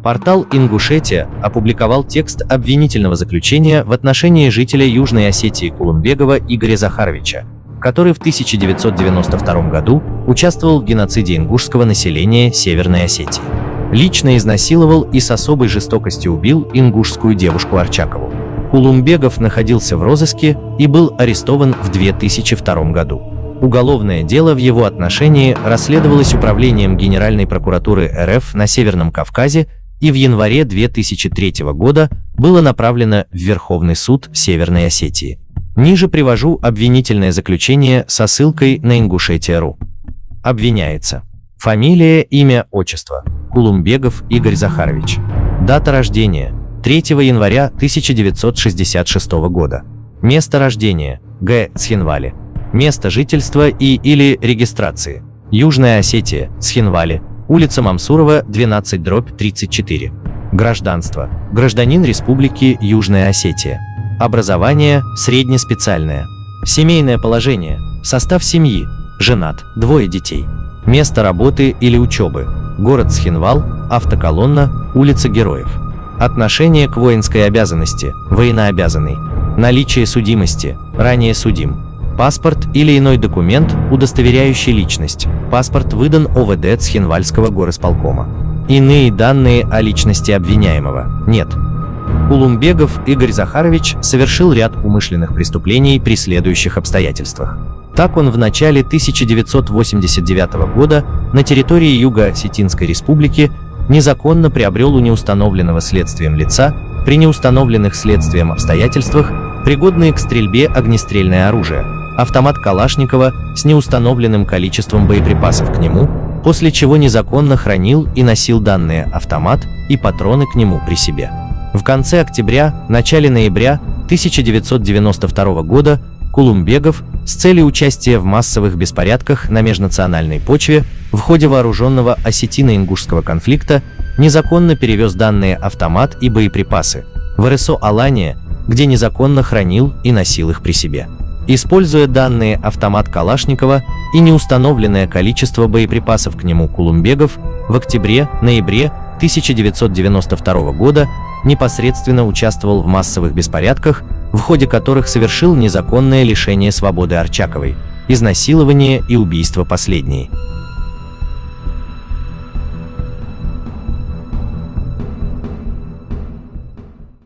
Портал «Ингушетия» опубликовал текст обвинительного заключения в отношении жителя Южной Осетии Кулумбегова Игоря Захаровича, который в 1992 году участвовал в геноциде ингушского населения Северной Осетии. Лично изнасиловал и с особой жестокостью убил ингушскую девушку Арчакову. Кулумбегов находился в розыске и был арестован в 2002 году. Уголовное дело в его отношении расследовалось Управлением Генеральной прокуратуры РФ на Северном Кавказе и в январе 2003 года было направлено в Верховный суд Северной Осетии. Ниже привожу обвинительное заключение со ссылкой на Ингушетия.ру. Обвиняется: фамилия, имя, отчество – Кулумбегов Игорь Захарович. Дата рождения – 3 января 1966 года. Место рождения – Г. Цхинвали. Место жительства и/или регистрации – Южная Осетия, Цхинвали, улица Мамсурова, 12/34. Гражданство – гражданин Республики Южная Осетия. Образование – среднеспециальное. Семейное положение – состав семьи – женат, 2 детей. Место работы или учебы – город Цхинвал, автоколонна, улица Героев. Отношение к воинской обязанности – военнообязанный. Наличие судимости – ранее судим. Паспорт или иной документ, удостоверяющий личность. Паспорт выдан ОВД Цхинвальского горисполкома. Иные данные о личности обвиняемого нет. Кулумбегов Игорь Захарович совершил ряд умышленных преступлений при следующих обстоятельствах. Так он в начале 1989 года на территории Юго-Осетинской республики незаконно приобрел у неустановленного следствием лица при неустановленных следствием обстоятельствах пригодные к стрельбе огнестрельное оружие, автомат Калашникова с неустановленным количеством боеприпасов к нему, после чего незаконно хранил и носил данный автомат и патроны к нему при себе. В конце октября, начале ноября 1992 года Кулумбегов с целью участия в массовых беспорядках на межнациональной почве в ходе вооруженного осетино-ингушского конфликта незаконно перевез данные автомат и боеприпасы в РСО Алания, где незаконно хранил и носил их при себе. Используя данные автомат Калашникова и неустановленное количество боеприпасов к нему, Кулумбегов в октябре-ноябре 1992 года непосредственно участвовал в массовых беспорядках, в ходе которых совершил незаконное лишение свободы Арчаковой, изнасилование и убийство последней.